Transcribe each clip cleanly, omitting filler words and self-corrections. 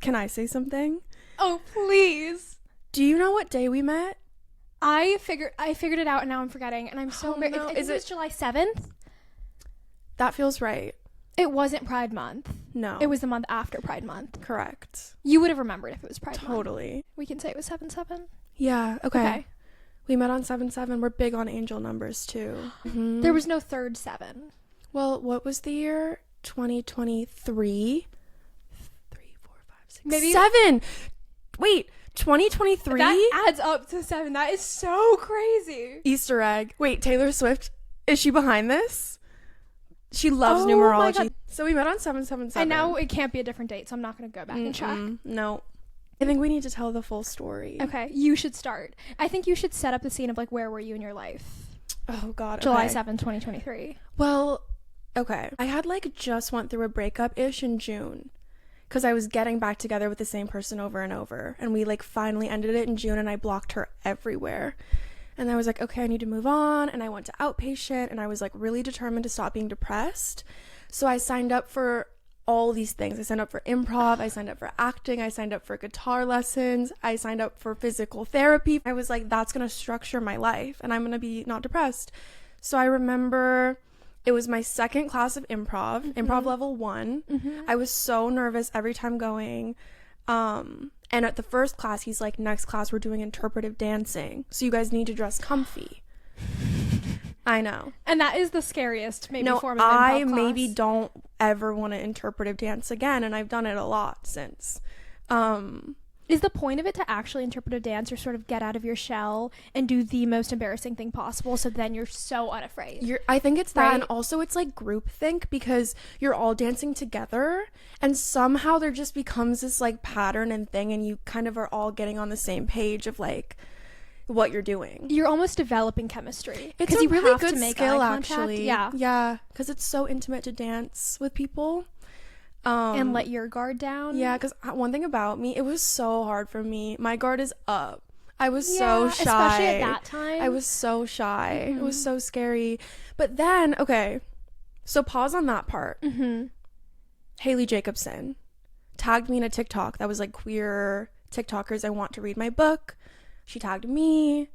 Can I say something? Oh, please. Do you know what day we met? I figured it out and now I'm forgetting and I'm so embarrassed. No. Is it July 7th? That feels right. It wasn't Pride Month. No. It was the month after Pride Month. Correct. You would have remembered if it was Pride Month. Totally. We can say it was 7/7. Yeah, okay. We met on 7/7. We're big on angel numbers too. Mm-hmm. There was no third 7. Well, what was the year? 2023? 3, 4, 5, 6, Maybe 7. Wait, 2023? That adds up to 7. That is so crazy. Easter egg. Wait, Taylor Swift, is she behind this? She loves Oh my numerology. God. So we met on 7/7/7. And now it can't be a different date, so I'm not going to go back and check. No. I think we need to tell the full story. Okay, you should start. I think you should set up the scene of like where were you in your life? Oh God. July okay. 7th, 2023. Well, okay. I had like just went through a breakup-ish in June. Because I was getting back together with the same person over and over. And we like finally ended it in June and I blocked her everywhere. And I was like, okay, I need to move on. And I went to outpatient and I was like really determined to stop being depressed. So I signed up for all these things. I signed up for improv. I signed up for acting. I signed up for guitar lessons. I signed up for physical therapy. I was like, that's going to structure my life and I'm going to be not depressed. So I remember it was my second class of improv level 1. I was so nervous every time going. And at the first class, he's like, next class, we're doing interpretive dancing. So you guys need to dress comfy. I know. And that is the scariest form of improv I class. maybe don't ever want to interpretive dance again. And I've done it a lot since. Is the point of it to actually interpret a dance or sort of get out of your shell and do the most embarrassing thing possible so then you're so unafraid? I think it's that, Right? and also it's like groupthink because you're all dancing together and somehow there just becomes this like pattern and thing and you kind of are all getting on the same page of like what you're doing. You're almost developing chemistry. It's because a you really have good to make skill eye contact. actually. Yeah, because it's so intimate to dance with people. And let your guard down. Yeah, because one thing about me, it was so hard for me. My guard is up. I was so shy. Especially at that time. I was so shy. It was so scary. But then, okay, so pause on that part. Haley Jacobson tagged me in a TikTok that was like queer TikTokers I want to read my book. She tagged me.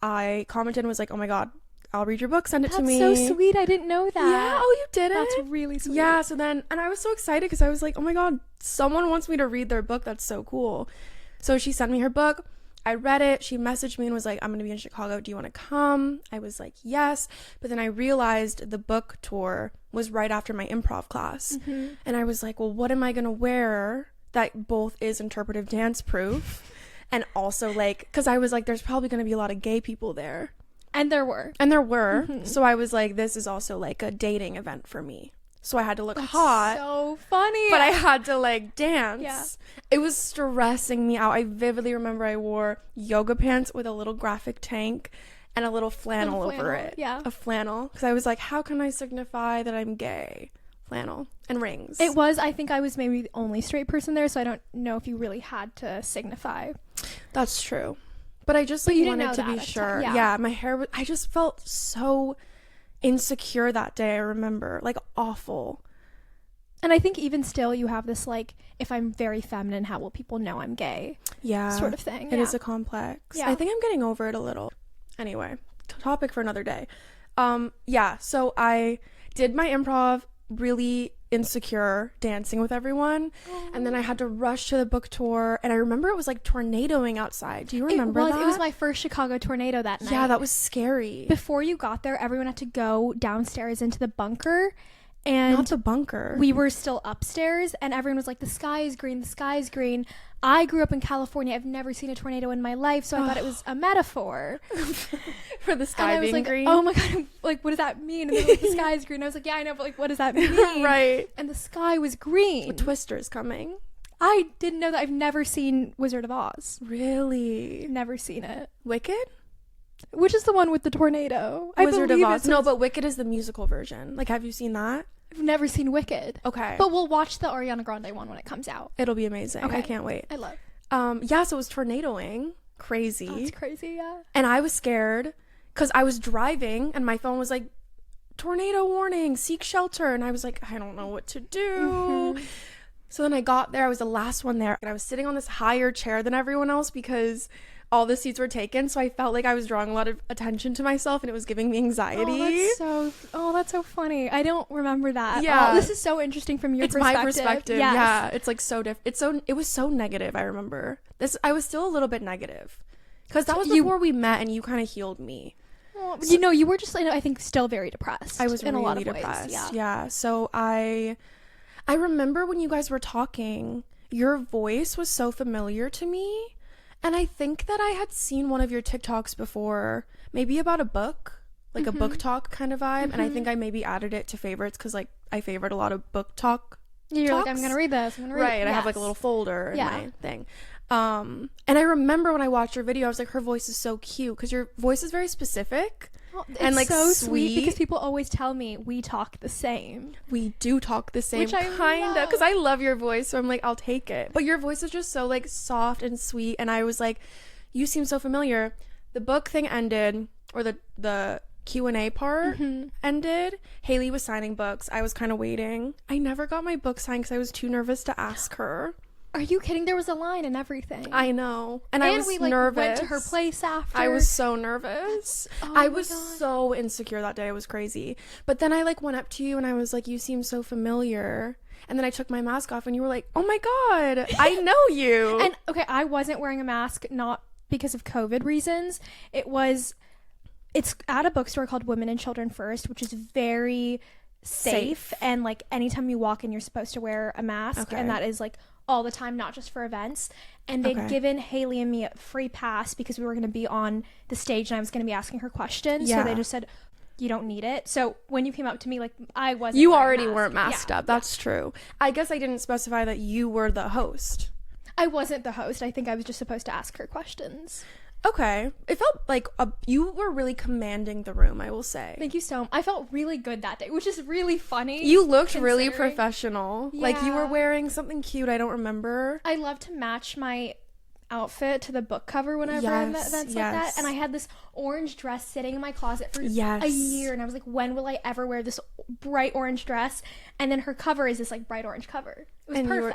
I commented and was like, oh my God, I'll read your book, send it to me. That's so sweet. I didn't know that. Yeah, oh, you did it? That's really sweet. Yeah, so then, and I was so excited because I was like, oh my God, someone wants me to read their book. That's so cool. So she sent me her book. I read it. She messaged me and was like, I'm going to be in Chicago. Do you want to come? I was like, yes. But then I realized the book tour was right after my improv class. And I was like, well, what am I going to wear that both is interpretive dance proof? And also like, because I was like, there's probably going to be a lot of gay people there. And there were. So I was like, this is also like a dating event for me. So I had to look hot. So funny. But I had to like dance. Yeah. It was stressing me out. I vividly remember I wore yoga pants with a little graphic tank and a little flannel over it. Yeah. A flannel. Because I was like, how can I signify that I'm gay? Flannel and rings. It was, I think I was maybe the only straight person there, so I don't know if you really had to signify. That's true. But I just like, you didn't wanted know to that be at the sure. time. Yeah, my hair was, I just felt so insecure that day. I remember, like, awful. And I think even still you have this like, if I'm very feminine, how will people know I'm gay? Yeah, sort of thing. It is a complex. Yeah. I think I'm getting over it a little. Anyway, topic for another day. Yeah, so I did my improv, really insecure, dancing with everyone, and then I had to rush to the book tour, and I remember it was like tornadoing outside. Do you remember that? It was my first Chicago tornado that night. Yeah, that was scary. Before you got there, everyone had to go downstairs into the bunker. And not the bunker. We were still upstairs and everyone was like, the sky is green, the sky is green. I grew up in California. I've never seen a tornado in my life, so I thought it was a metaphor. For the sky being like, green? Oh my God, like, what does that mean? And they were like, the sky is green. I was like, yeah, I know, but like, what does that mean? Right. And the sky was green. With Twister's coming. I didn't know that. I've never seen Wizard of Oz. Really? Never seen it. Wicked? Which is the one with the tornado? Wizard of Oz. No, but Wicked is the musical version. Like, have you seen that? I've never seen Wicked. Okay. But we'll watch the Ariana Grande one when it comes out. It'll be amazing. Okay. I can't wait. I love. Yeah, so it was tornadoing. Crazy. Oh, it's crazy, yeah. And I was scared because I was driving and my phone was like, tornado warning, seek shelter. And I was like, I don't know what to do. So then I got there, I was the last one there, and I was sitting on this higher chair than everyone else because all the seats were taken, so I felt like I was drawing a lot of attention to myself and it was giving me anxiety. That's so funny. I don't remember that. Yeah. This is so interesting from your perspective. It's my perspective. Yes. Yeah, it's like so different. It was so negative, I remember. I was still a little bit negative because that was before we met and you kind of healed me. Well, you were just, I think, still very depressed. I was in really a lot of depressed. ways. Yeah. So I remember when you guys were talking, your voice was so familiar to me. And I think that I had seen one of your TikToks before, maybe about a book, like a book talk kind of vibe. And I think I maybe added it to favorites because like I favorite a lot of book talk. You're talks. like, I'm going to read this. Right. I have like a little folder in my thing. And I remember when I watched your video, I was like, her voice is so cute because your voice is very specific. And like so sweet because people always tell me we talk the same. We do talk the same, kind of, because I love your voice, so I'm like, I'll take it. But your voice is just so like soft and sweet, and I was like, you seem so familiar. The book thing ended, or the Q&A part ended. Hayley was signing books. I was kind of waiting. I never got my book signed because I was too nervous to ask her. Are you kidding? There was a line and everything. I know. And I was we, nervous. Went to her place after. I was so nervous. I was so insecure that day. It was crazy. But then I like went up to you and I was like, you seem so familiar. And then I took my mask off and you were like, oh my God, I know you. And okay, I wasn't wearing a mask, not because of COVID reasons. It's at a bookstore called Women and Children First, which is very safe. And like anytime you walk in, you're supposed to wear a mask. And that is like all the time, not just for events. And they'd given Hayley and me a free pass because we were going to be on the stage and I was going to be asking her questions. So they just said, you don't need it. So when you came up to me, like, I wasn't. You already weren't masked up. That's true. I guess I didn't specify that you were the host. I wasn't the host. I think I was just supposed to ask her questions. Okay. It felt like you were really commanding the room, I will say. Thank you so much. I felt really good that day, which is really funny. You looked really professional. Yeah. Like you were wearing something cute. I don't remember. I love to match my outfit to the book cover whenever I'm at events like that. And I had this orange dress sitting in my closet for a year. And I was like, when will I ever wear this bright orange dress? And then her cover is this like bright orange cover. It was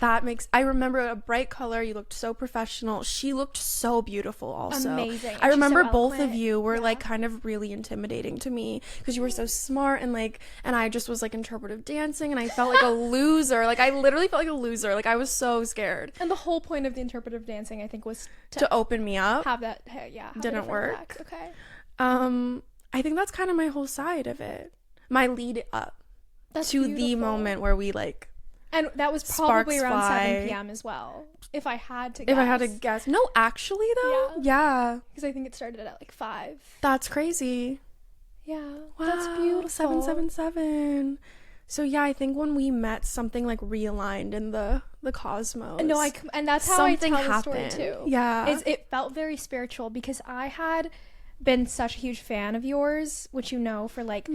perfect. I remember a bright color. You looked so professional. She looked so beautiful also. Amazing. I remember both of you were like kind of really intimidating to me because you were so smart and I just was like interpretive dancing and I felt like a loser. Like I literally felt like a loser. Like I was so scared. And the whole point of the interpretive dancing, I think, was to open me up. Have that, didn't work. Okay. I think that's kind of my whole side of it. My lead up to beautiful. The moment where we like. And that was probably around 7 p.m. as well, if I had to guess. No, actually, though. Yeah. Because I think it started at like 5. That's crazy. Yeah. Wow. That's beautiful. 777. So, yeah, I think when we met, something like realigned in the cosmos. No, and that's how something I tell happened. The story, too. Yeah. It felt very spiritual because I had been such a huge fan of yours, which you know, for like...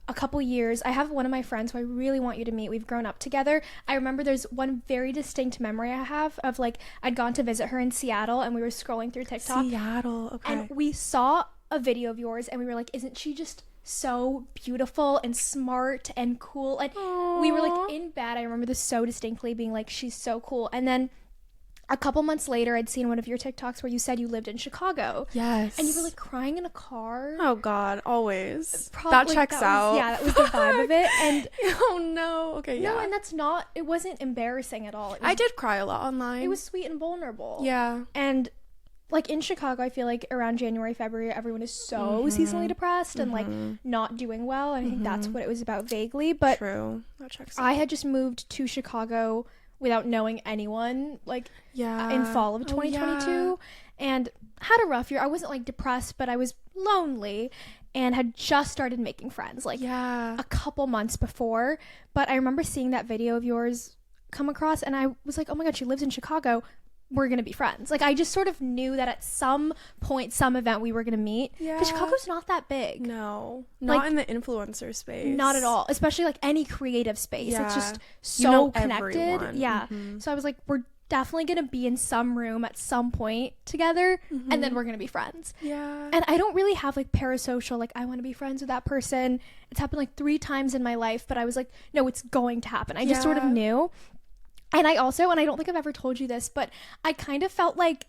a couple years. I have one of my friends who I really want you to meet. We've grown up together. I remember there's one very distinct memory I have of like I'd gone to visit her in Seattle and we were scrolling through TikTok. Seattle, okay. And we saw a video of yours and we were like, isn't she just so beautiful and smart and cool? And we were like in bed. I remember this so distinctly being like, she's so cool. And then a couple months later, I'd seen one of your TikToks where you said you lived in Chicago. Yes. And you were like crying in a car. Oh God, always. That checks out. Yeah, that was the vibe of it. And oh no. Okay, yeah. No, and it wasn't embarrassing at all. I did cry a lot online. It was sweet and vulnerable. Yeah. And like in Chicago, I feel like around January, February, everyone is so seasonally depressed and like not doing well. And I think that's what it was about vaguely. But true. That checks out. I had just moved to Chicago without knowing anyone, like in fall of 2022, and had a rough year. I wasn't like depressed, but I was lonely and had just started making friends like a couple months before. But I remember seeing that video of yours come across and I was like, oh my God, she lives in Chicago. We're gonna be friends. Like I just sort of knew that at some point, some event we were gonna meet. Because Chicago's not that big. No, not in the influencer space. Not at all. Especially like any creative space. It's just so connected. Everyone. Yeah. So I was like, we're definitely gonna be in some room at some point together, and then we're gonna be friends. Yeah. And I don't really have like parasocial. Like I want to be friends with that person. It's happened like 3 times in my life, but I was like, no, it's going to happen. I just sort of knew. And I don't think I've ever told you this, but I kind of felt like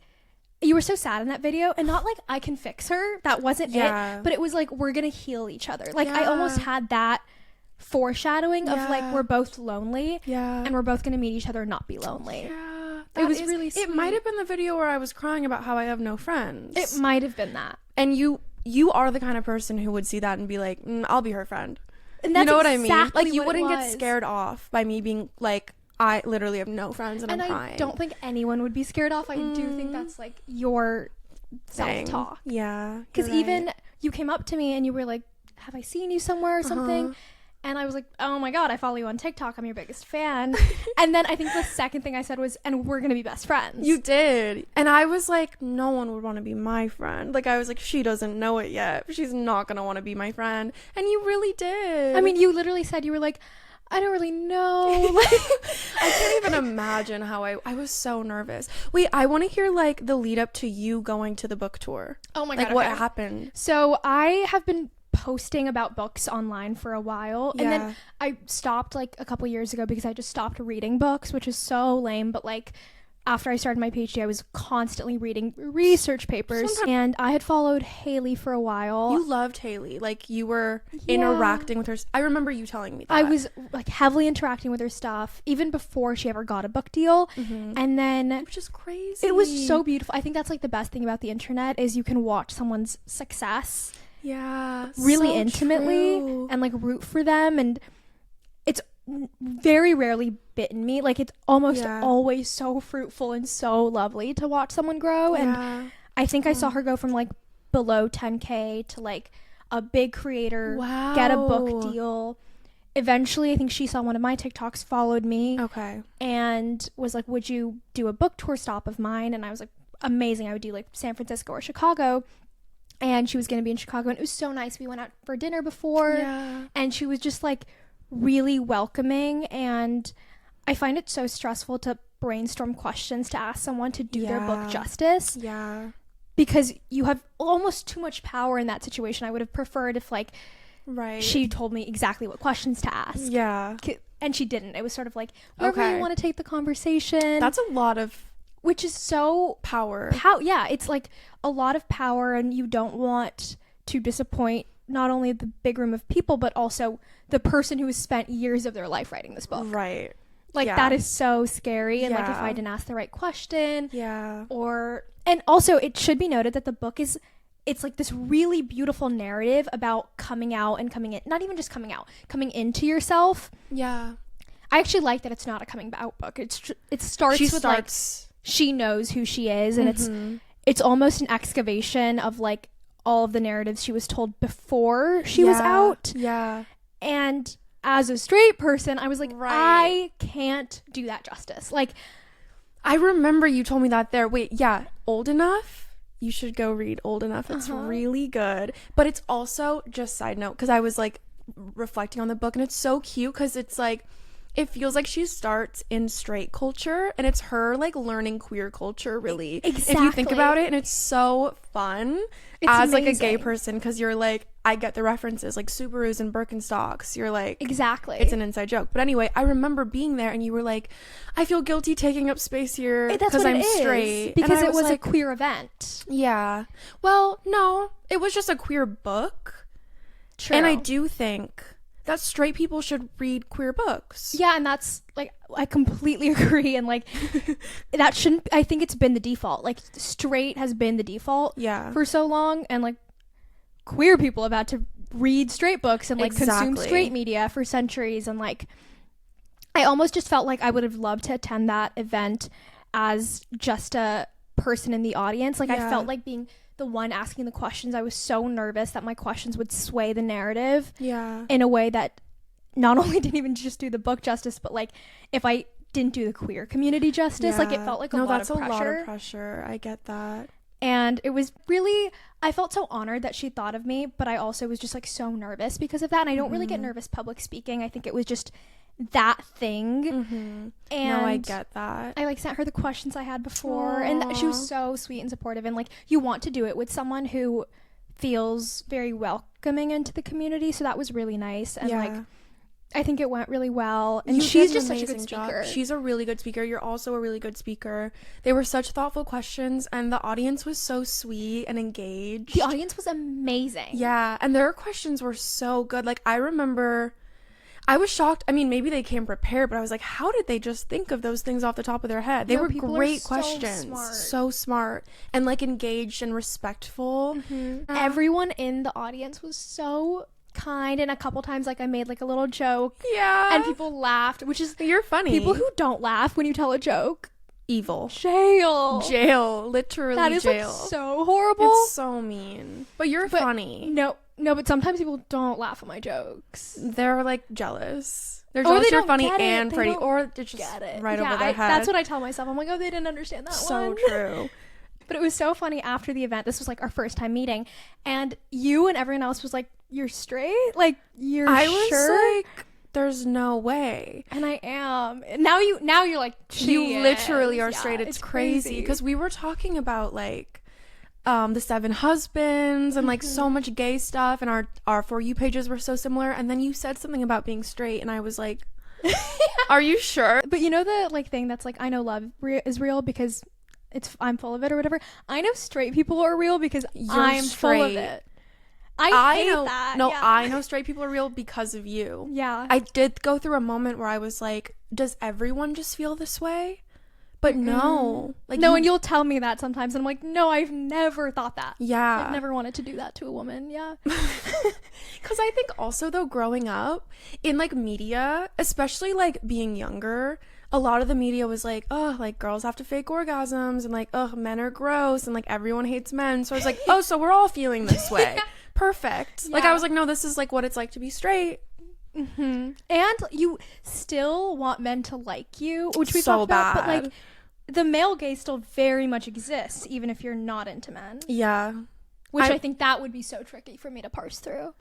you were so sad in that video, and not like I can fix her. That wasn't it. But it was like, we're going to heal each other. Like I almost had that foreshadowing of like, we're both lonely and we're both going to meet each other and not be lonely. It was really sweet. It might have been the video where I was crying about how I have no friends. It might have been that. And you are the kind of person who would see that and be like, I'll be her friend. And that's, you know exactly what I mean? Like, you what wouldn't get scared off by me being like, I literally have no friends and I'm crying. I don't think anyone would be scared off. I do think that's like your self-talk. Yeah. Because even you came up to me and you were like, have I seen you somewhere or something? And I was like, oh my God, I follow you on TikTok. I'm your biggest fan. And then I think the second thing I said was, and we're going to be best friends. You did. And I was like, no one would want to be my friend. Like, I was like, she doesn't know it yet. She's not going to want to be my friend. And you really did. I mean, you literally said, you were like, I don't really know. I can't even imagine how I was so nervous. Wait, I want to hear like the lead up to you going to the book tour. Oh my God. Like, what happened? So I have been posting about books online for a while, and then I stopped like a couple years ago because I just stopped reading books, which is so lame. But like, after I started my PhD, I was constantly reading research papers. And I had followed Heyyy for a while. You loved Heyyy. Like, you were interacting with her. I remember you telling me that. I was like heavily interacting with her stuff even before she ever got a book deal. And then, which is crazy. It was so beautiful. I think that's like the best thing about the internet is you can watch someone's success really so intimately and like root for them. And it's very rarely bitten me. Like, it's almost always so fruitful and so lovely to watch someone grow. And I think I saw her go from like below 10K to like a big creator, get a book deal. Eventually, I think she saw one of my TikToks, followed me, and was like, would you do a book tour stop of mine? And I was like, amazing. I would do like San Francisco or Chicago. And she was going to be in Chicago, and it was so nice. We went out for dinner before, and she was just like really welcoming. And I find it so stressful to brainstorm questions to ask someone to do their book justice. Because you have almost too much power in that situation. I would have preferred if like she told me exactly what questions to ask. And she didn't. It was sort of like, wherever you want to take the conversation. That's a lot of, which is so power. It's like a lot of power, and you don't want to disappoint not only the big room of people, but also the person who has spent years of their life writing this book. Like, that is so scary. And like, if I didn't ask the right question, and also it should be noted that the book it's like this really beautiful narrative about coming out and coming in, not even just coming out, coming into yourself. I actually like that it's not a coming out book. It starts with like, she knows who she is, and it's almost an excavation of like all of the narratives she was told before she was out. And as a straight person, I was like, I can't do that justice. Like, I remember you told me that there. Wait, Old Enough? You should go read Old Enough. It's really good. But it's also, just side note, because I was like reflecting on the book, and it's so cute because it's like, it feels like she starts in straight culture, and it's her like learning queer culture, really. If you think about it, and it's so fun as like a gay person, because you're like, I get the references, like Subarus and Birkenstocks. You're like, it's an inside joke. But anyway, I remember being there, and you were like, I feel guilty taking up space here because I'm straight, because it was like, a queer event. Well, no, it was just a queer book. True. And I do think that straight people should read queer books. And that's like, I completely agree. And like, that shouldn't, I think it's been the default. Like, straight has been the default for so long, and like, queer people have had to read straight books and like consume straight media for centuries. And like, I almost just felt like I would have loved to attend that event as just a person in the audience. Like, I felt like being the one asking the questions. I was so nervous that my questions would sway the narrative in a way that not only didn't even just do the book justice, but like, if I didn't do the queer community justice, like, it felt like a lot of pressure. I get that. And it was really, I felt so honored that she thought of me, but I also was just like so nervous because of that. And I don't really get nervous public speaking. I think it was just that thing. And no, I get that. I like sent her the questions I had before. Aww. And she was so sweet and supportive. And like, you want to do it with someone who feels very welcoming into the community. So that was really nice. And like, I think it went really well. And you she's did an just such a amazing good speaker. job. She's a really good speaker. You're also a really good speaker. They were such thoughtful questions, and the audience was so sweet and engaged. The audience was amazing. Yeah, and their questions were so good. Like, I remember, I was shocked. I mean, maybe they came prepared, but I was like, how did they just think of those things off the top of their head? They were great questions. So smart. And, like, engaged and respectful. Everyone in the audience was so kind, and a couple times, like, I made, like, a little joke. Yeah. And people laughed, which is... You're funny. People who don't laugh when you tell a joke. Evil. Jail. Literally that is jail. Like, so horrible. It's so mean. But you're funny. No, but sometimes people don't laugh at my jokes. They're, like, jealous. They're jealous you're funny and pretty. Or they're just right over their head. That's what I tell myself. I'm like, oh, they didn't understand that one. So true. But it was so funny after the event. This was, like, our first time meeting. And you and everyone else was like, you're straight? Like, you're sure? I was like, there's no way. And I am. Now you're like, you literally are straight. It's crazy. Because we were talking about, like, the 7 husbands and, like, so much gay stuff. And our For You pages were so similar. And then you said something about being straight. And I was like, are you sure? But you know the, like, thing that's like, I know love is real because... I'm full of it or whatever. I know straight people are real because I'm full of it. I hate that. No, yeah. I know straight people are real because of you. Yeah. I did go through a moment where I was like, does everyone just feel this way? But no. Like, no, and you'll tell me that sometimes. And I'm like, no, I've never thought that. Yeah. I've never wanted to do that to a woman. Yeah. Because I think also, though, growing up in, like, media, especially, like, being younger, a lot of the media was like, oh, like, girls have to fake orgasms, and, like, oh, men are gross, and, like, everyone hates men. So I was like, oh, so we're all feeling this way. Yeah. Perfect. Yeah. Like, I was like, no, this is, like, what it's like to be straight. And you still want men to like you, which we so talked bad. about, but, like, the male gaze still very much exists, even if you're not into men. Yeah. Which I think that would be so tricky for me to parse through.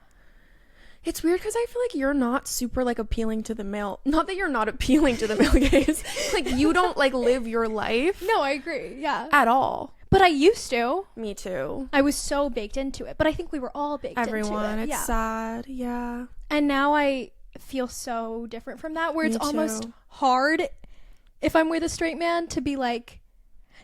It's weird because I feel like you're not super, like, appealing to the male. Not that you're not appealing to the male gaze. Like, you don't, like, live your life. No, I agree. Yeah. At all. But I used to. Me too. I was so baked into it. But I think we were all baked into it. Everyone. It's sad. Yeah. And now I feel so different from that, where it's almost hard if I'm with a straight man to be like,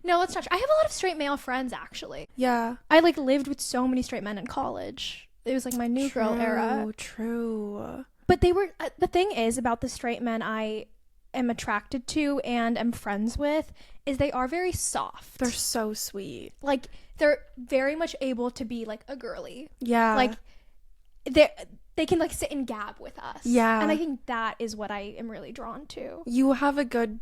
no, let's not. I have a lot of straight male friends, actually. Yeah. I, like, lived with so many straight men in college. It was like my new girl era. True. But they were, the thing is about the straight men I am attracted to and am friends with is they are very soft. They're so sweet. Like, they're very much able to be, like, a girly. Yeah. Like, they can, like, sit and gab with us. Yeah. And I think that is what I am really drawn to. You have a good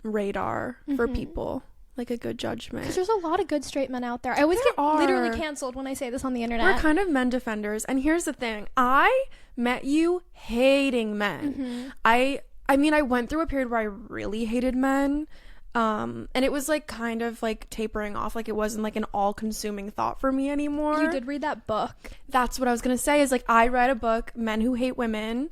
radar for people. Like, a good judgment. Because there's a lot of good straight men out there. I always get literally canceled when I say this on the internet. We're kind of men defenders. And here's the thing. I met you hating men. I mean, I went through a period where I really hated men. And it was, like, kind of, like, tapering off. Like, it wasn't, like, an all-consuming thought for me anymore. You did read that book. That's what I was going to say is, like, I read a book, Men Who Hate Women.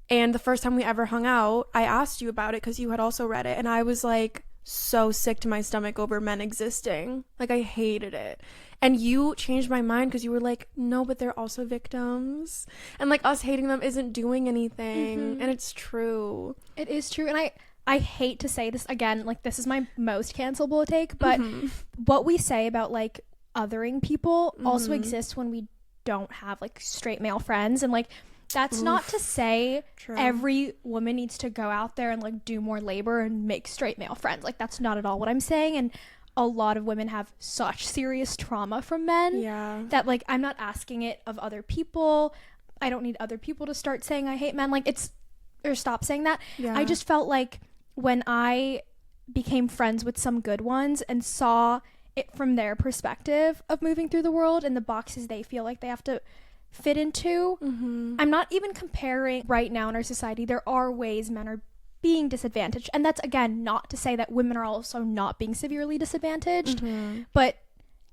And the first time we ever hung out, I asked you about it because you had also read it. And I was, like, so sick to my stomach over men existing. Like, I hated it. And you changed my mind because you were like, no, but they're also victims. And, like, us hating them isn't doing anything. And it's true. It is true. And I hate to say this again, like, this is my most cancelable take, but what we say about, like, othering people also exists when we don't have, like, straight male friends. And, like, that's not to say every woman needs to go out there and, like, do more labor and make straight male friends. Like, that's not at all what I'm saying. And a lot of women have such serious trauma from men that, like, I'm not asking it of other people. I don't need other people to start saying I hate men. Like, or stop saying that. I just felt like when I became friends with some good ones and saw it from their perspective of moving through the world and the boxes they feel like they have to fit into. I'm not even comparing right now in our society. There are ways men are being disadvantaged, and that's, again, not to say that women are also not being severely disadvantaged, but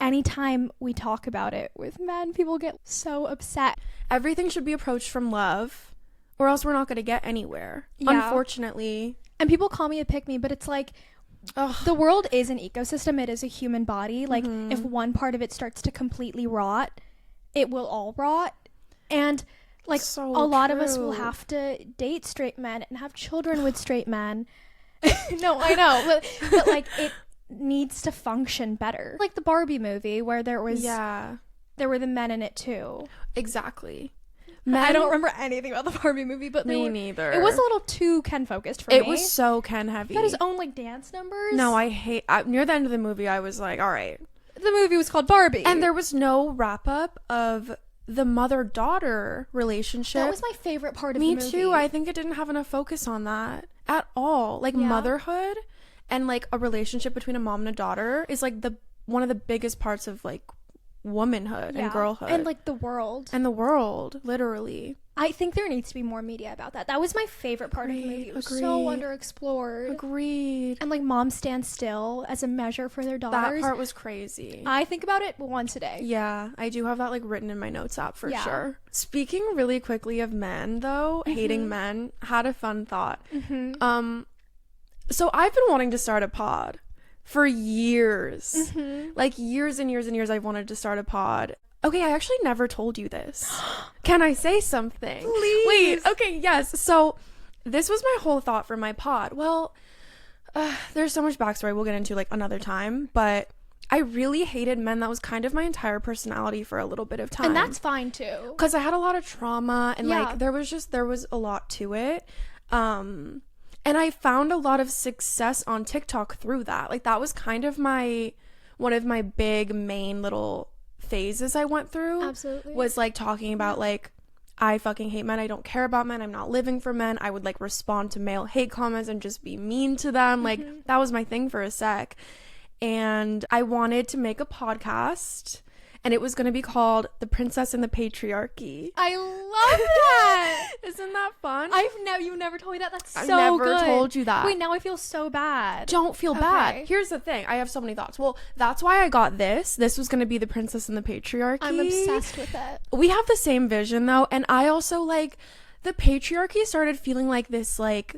anytime we talk about it with men, people get so upset. Everything should be approached from love, or else we're not going to get anywhere, unfortunately. And people call me a pick-me, but it's like, the world is an ecosystem. It is a human body. Like, if one part of it starts to completely rot, it will all rot. And Like, so a lot true. of us will have to date straight men and have children with straight men. No, I know, but like, it needs to function better. Like the Barbie movie where there were the men in it too. Exactly. I don't remember anything about the Barbie movie, but me neither. It was a little too Ken focused for me. It was so Ken heavy. He had his own like dance numbers. No, near the end of the movie I was like, all right. The movie was called Barbie. And there was no wrap up of the mother-daughter relationship. That was my favorite part of the movie. Me too. I think it didn't have enough focus on that at all. Like motherhood and like a relationship between a mom and a daughter is like one of the biggest parts of like womanhood and girlhood. And like the world. And the world, literally. I think there needs to be more media about that. That was my favorite part of the movie. It was so underexplored. Agreed. And like moms stand still as a measure for their daughters. That part was crazy. I think about it once a day. Yeah, I do have that like written in my notes app for sure. Speaking really quickly of men though, hating men, had a fun thought. So I've been wanting to start a pod for years. Like years and years and years I've wanted to start a pod. Okay, I actually never told you this. Can I say something? Please. Wait, okay, yes. So this was my whole thought for my pod. Well, there's so much backstory we'll get into like another time, but I really hated men. That was kind of my entire personality for a little bit of time. And that's fine too. Because I had a lot of trauma and like there was a lot to it. And I found a lot of success on TikTok through that. Like that was kind of one of my big main little phases I went through. Absolutely. Was like talking about like, I fucking hate men. I don't care about men. I'm not living for men. I would like respond to male hate comments and just be mean to them. Like that was my thing for a sec. And I wanted to make a podcast. And it was going to be called The Princess and the Patriarchy. I love that. Isn't that fun? You've never told me that. That's so good. I never told you that. Wait, now I feel so bad. Don't feel bad. Here's the thing. I have so many thoughts. Well, that's why I got this. This was going to be The Princess and the Patriarchy. I'm obsessed with it. We have the same vision though. And I also like the patriarchy started feeling like this like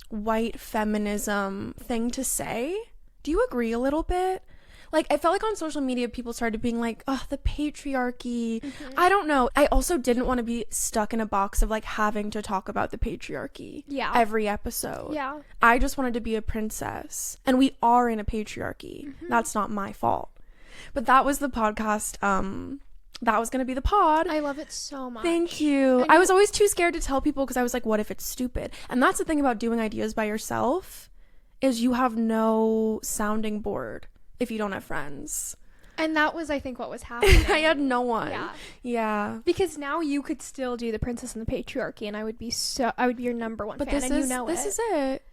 white feminism thing to say. Do you agree a little bit? Like, I felt like on social media, people started being like, oh, the patriarchy. I don't know. I also didn't want to be stuck in a box of, like, having to talk about the patriarchy every episode. Yeah. I just wanted to be a princess. And we are in a patriarchy. That's not my fault. But that was the podcast. That was going to be the pod. I love it so much. Thank you. I was always too scared to tell people because I was like, what if it's stupid? And that's the thing about doing ideas by yourself is you have no sounding board. If you don't have friends. And that was, I think, what was happening. I had no one. Yeah. Because now you could still do The Princess and the Patriarchy, and I would be your number one fan, and you know this is it.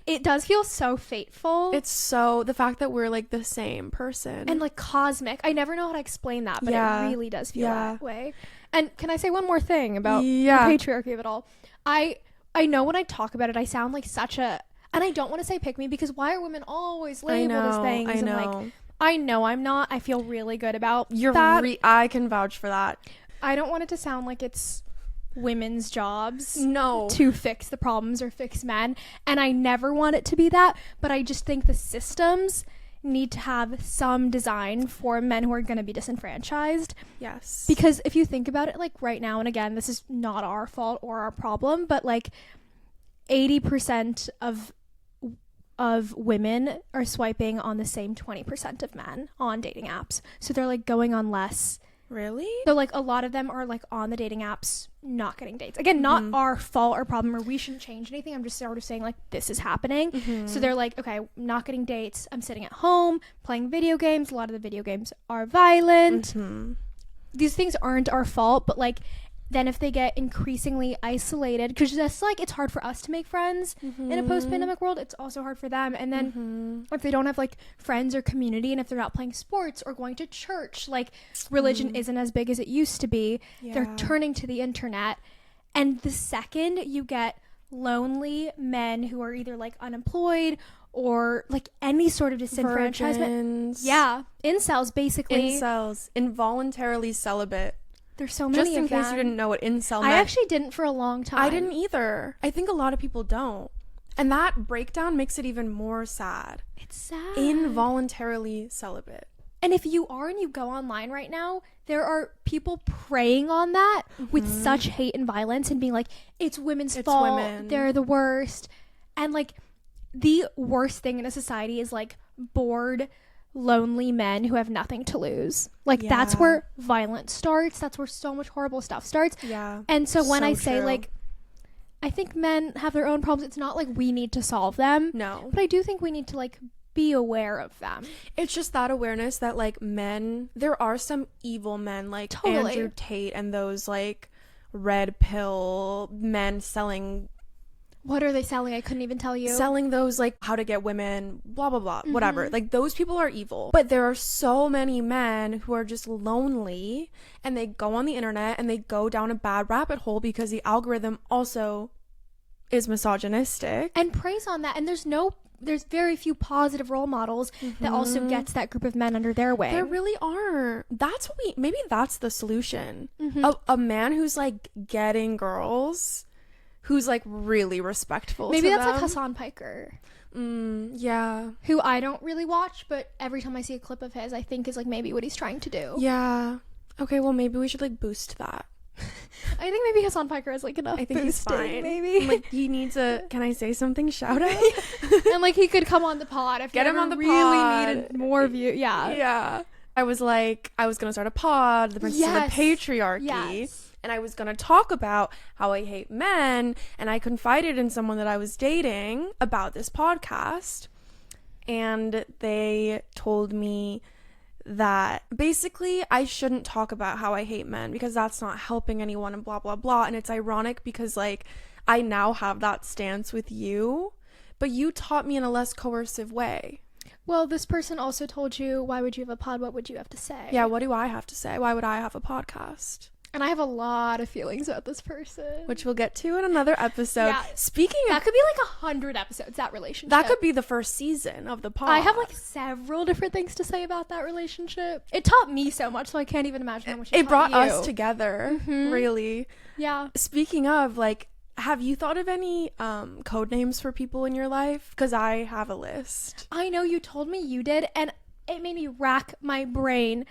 It does feel so fateful. It's so, the fact that we're, like, the same person. And, like, cosmic. I never know how to explain that, but it really does feel that way. And can I say one more thing about the patriarchy of it all? I know when I talk about it, I sound like such a... And I don't want to say pick me because why are women always labeled as things? I know. And like, I know I'm not. I feel really good about that. I can vouch for that. I don't want it to sound like it's women's jobs to fix the problems or fix men. And I never want it to be that. But I just think the systems need to have some design for men who are going to be disenfranchised. Yes. Because if you think about it, like right now, and again, this is not our fault or our problem, but like 80% of women are swiping on the same 20% of men on dating apps. So they're like going on less. Really? So like a lot of them are like on the dating apps not getting dates. Again, not our fault or problem, or we shouldn't change anything. I'm just sort of saying like this is happening. So they're like, okay, I'm not getting dates. I'm sitting at home playing video games. A lot of the video games are violent. These things aren't our fault, but like then if they get increasingly isolated, because just like it's hard for us to make friends in a post-pandemic world, it's also hard for them. And then if they don't have like friends or community, and if they're not playing sports or going to church, like religion isn't as big as it used to be, they're turning to the internet. And the second you get lonely men who are either like unemployed or like any sort of disenfranchisement, incels, basically involuntarily celibate. There's so many. Just in case you didn't know what incel meant. I actually didn't for a long time. I didn't either. I think a lot of people don't. And that breakdown makes it even more sad. It's sad. Involuntarily celibate. And if you are and you go online right now, there are people preying on that with such hate and violence and being like, it's women's fault. They're the worst. And like the worst thing in a society is like bored, lonely men who have nothing to lose. Like that's where violence starts. That's where so much horrible stuff starts. Yeah. And so when I say like, I think men have their own problems. It's not like we need to solve them. No. But I do think we need to like be aware of them. It's just that awareness that like men, there are some evil men like Andrew Tate and those like red pill men selling. What are they selling? I couldn't even tell you. Selling those like how to get women, blah, blah, blah, whatever. Like those people are evil. But there are so many men who are just lonely and they go on the internet and they go down a bad rabbit hole because the algorithm also is misogynistic. And preys on that. And there's very few positive role models that also gets that group of men under their wing. There really are. Maybe that's the solution. A man who's like getting girls, who's like really respectful. Maybe that's them. like Hassan Piker. Yeah. Who I don't really watch, but every time I see a clip of his, I think is like maybe what he's trying to do. Yeah. Okay, well maybe we should like boost that. I think maybe Hassan Piker has like enough. I think boosting, he's fine. Maybe like he needs a. Can I say something? Shout out. And like he could come on the pod if get him on the really pod. Needed more view. Yeah. Yeah. I was gonna start a pod, the Princess of the Patriarchy. Yes. And I was going to talk about how I hate men. And I confided in someone that I was dating about this podcast. And they told me that basically I shouldn't talk about how I hate men because that's not helping anyone and blah, blah, blah. And it's ironic because like I now have that stance with you, but you taught me in a less coercive way. Well, this person also told you, why would you have a pod? What would you have to say? Yeah, what do I have to say? Why would I have a podcast? And I have a lot of feelings about this person. Which we'll get to in another episode. Yeah. Speaking of... That could be like 100 episodes, that relationship. That could be the first season of the pod. I have like several different things to say about that relationship. It taught me so much, so I can't even imagine how much it brought you. us together, really. Yeah. Speaking of, like, have you thought of any code names for people in your life? Because I have a list. I know you told me you did, and it made me rack my brain.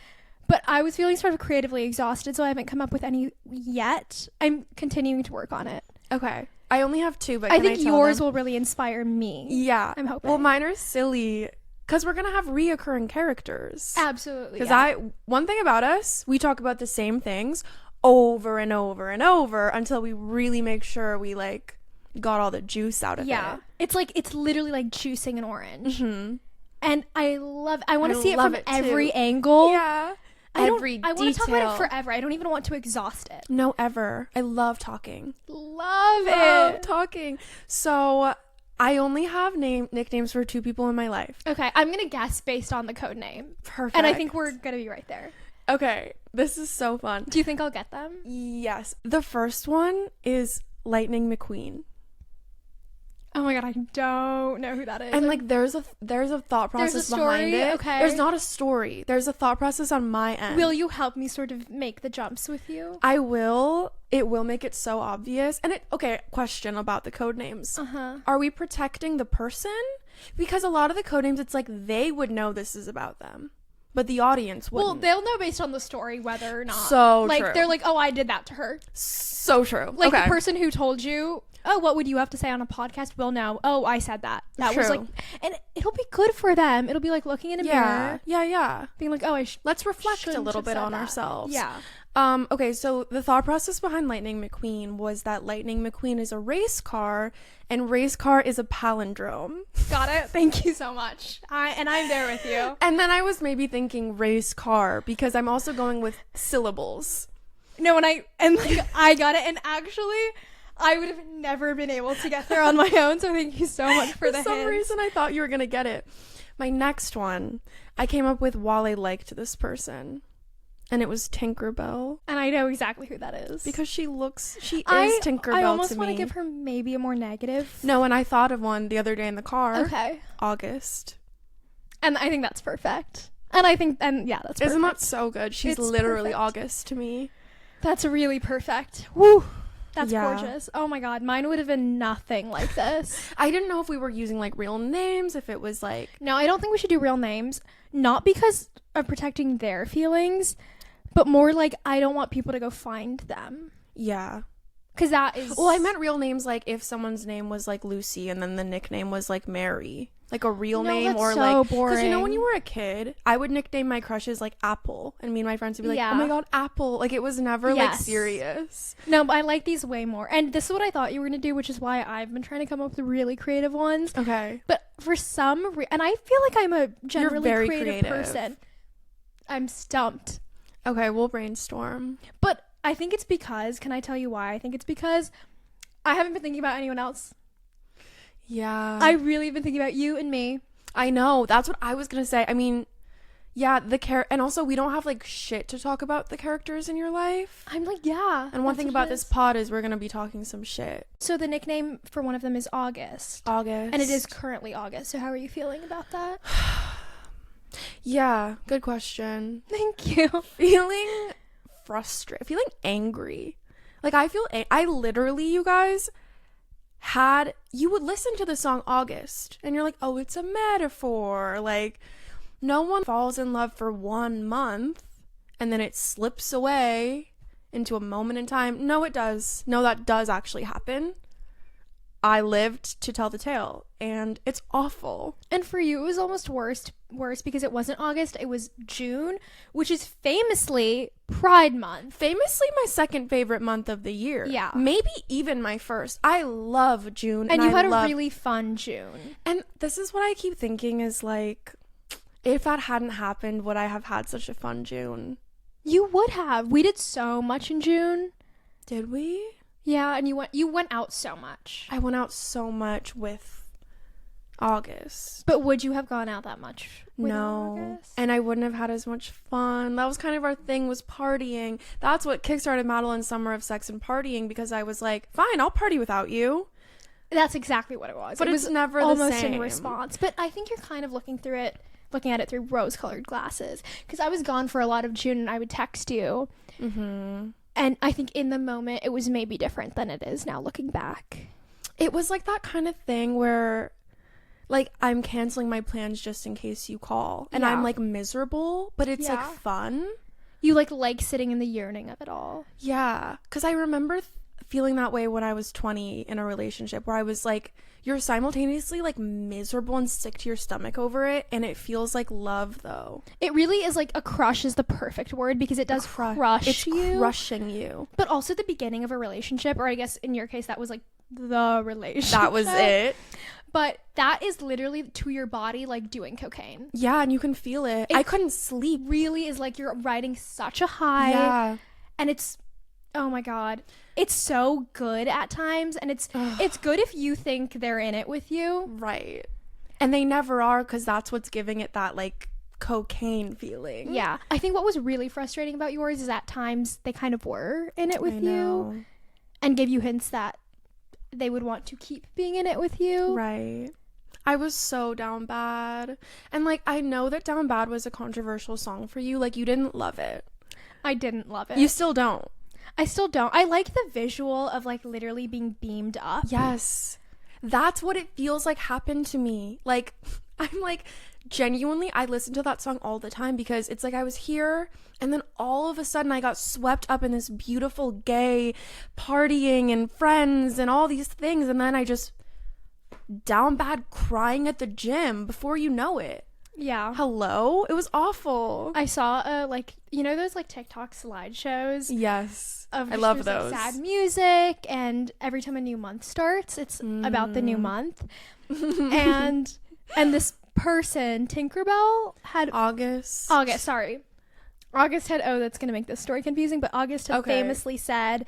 But I was feeling sort of creatively exhausted, so I haven't come up with any yet. I'm continuing to work on it. Okay. I only have 2, but I think yours will really inspire me. Yeah. I'm hoping. Well, mine are silly, because we're going to have reoccurring characters. Absolutely. Because one thing about us, we talk about the same things over and over and over until we really make sure we, like, got all the juice out of it. Yeah. It's literally like juicing an orange. And I want to see it from every angle. Yeah. I want to talk about it forever. I don't even want to exhaust it. No, ever. I love talking. Love talking. So I only have nicknames for 2 people in my life. Okay, I'm going to guess based on the code name. Perfect. And I think we're going to be right there. Okay, this is so fun. Do you think I'll get them? Yes. The first one is Lightning McQueen. Oh my god, I don't know who that is. And like there's a thought process behind it. Okay. There's not a story. There's a thought process on my end. Will you help me sort of make the jumps with you? I will. It will make it so obvious. And question about the code names. Are we protecting the person? Because a lot of the code names, it's like they would know this is about them, but the audience wouldn't. Well, they'll know based on the story whether or not. So like true. They're like, oh, I did that to her. So true. Like the person who told you, oh, what would you have to say on a podcast? Will know. Oh, I said that. That was like, and it'll be good for them. It'll be like looking in a mirror. Yeah. Being like, oh, let's reflect a little bit on ourselves. Yeah. Okay, so the thought process behind Lightning McQueen was that Lightning McQueen is a race car and race car is a palindrome. Got it. Thank you so much. I'm there with you. And then I was maybe thinking race car because I'm also going with syllables. No, I got it, and actually I would have never been able to get there on my own, so thank you so much for the hint. For some reason I thought you were gonna get it. My next one, I came up with while I liked this person. And it was Tinkerbell. And I know exactly who that is. Because she is Tinkerbell to me. I almost want to give her maybe a more negative. No, and I thought of one the other day in the car. Okay. August. And I think that's perfect. That's perfect. Isn't that so good? She's literally perfect. August to me. That's really perfect. Woo. That's gorgeous. Oh my god, mine would have been nothing like this. I didn't know if we were using like real names, if it was like... No, I don't think we should do real names. Not because of protecting their feelings, but more like I don't want people to go find them. Yeah. Because that is... Well, I meant real names, like if someone's name was like Lucy and then the nickname was like Mary. Like a real name, that's or so like... boring. Because you know when you were a kid, I would nickname my crushes like Apple. And me and my friends would be like, oh my god, Apple. Like it was never like serious. No, but I like these way more. And this is what I thought you were going to do, which is why I've been trying to come up with really creative ones. Okay. But for some and I feel like I'm a generally very creative person. I'm stumped. Okay, we'll brainstorm. But I think it's because, can I tell you why? I think it's because I haven't been thinking about anyone else. Yeah. I really have been thinking about you and me. I know. That's what I was going to say. I mean, yeah, and also we don't have like shit to talk about the characters in your life. I'm like, yeah. And one thing about this pod is we're going to be talking some shit. So the nickname for one of them is August. August. And it is currently August. So how are you feeling about that? Yeah, good question. Thank you. Feeling frustrated, feeling angry. Like I literally, you guys, you would listen to the song August and you're like, oh, it's a metaphor. Like no one falls in love for 1 month and then it slips away into a moment in time. No, it does. No, that does actually happen. I lived to tell the tale and it's awful. And for you, it was almost worse because it wasn't August, it was June, which is famously Pride Month. Famously my second favorite month of the year. Yeah. Maybe even my first. I love June. And you had a really fun June. And this is what I keep thinking is like, if that hadn't happened, would I have had such a fun June? You would have. We did so much in June. Did we? Yeah, and you went out so much. I went out so much with August. But would you have gone out that much with August? And I wouldn't have had as much fun. That was kind of our thing, was partying. That's what kickstarted Madeline's Summer of Sex and Partying, because I was like, fine, I'll party without you. That's exactly what it was. But it it's was never almost the same. in response. But I think you're kind of looking at it through rose-colored glasses. Because I was gone for a lot of June and I would text you. Mm-hmm. And I think in the moment, it was maybe different than it is now looking back. It was like that kind of thing where, like, I'm canceling my plans just in case you call. And I'm, like, miserable, but it's, like, fun. You, like sitting in the yearning of it all. Yeah. Because I remember feeling that way when I was 20 in a relationship where I was, like, you're simultaneously, like, miserable and sick to your stomach over it, and it feels like love, though. It really is, like, a crush is the perfect word, because it does crush you. It's crushing you. But also the beginning of a relationship, or I guess in your case that was, like, the relationship. That was it. But that is literally to your body like doing cocaine. Yeah, and you can feel it. I couldn't sleep. Really is like you're riding such a high. Yeah. And it's, oh my God. It's so good at times, and it's good if you think they're in it with you. Right. And they never are, because that's what's giving it that, like, cocaine feeling. Yeah. I think what was really frustrating about yours is at times they kind of were in it with you and gave you hints that they would want to keep being in it with you. Right. I was so down bad. And, like, I know that Down Bad was a controversial song for you. Like, you didn't love it. I didn't love it. You still don't. I still don't. I like the visual of, like, literally being beamed up. Yes. That's what it feels like happened to me. Like, I'm like, genuinely, I listen to that song all the time because it's like I was here and then all of a sudden I got swept up in this beautiful gay partying and friends and all these things, and then I just down bad crying at the gym before you know it. Yeah. Hello? It was awful. I saw like, you know those like TikTok slideshows? Yes. I love those. Like, sad music, and every time a new month starts, it's about the new month. and this person, Tinkerbell, had August, sorry. August had, that's going to make this story confusing, but August had famously said,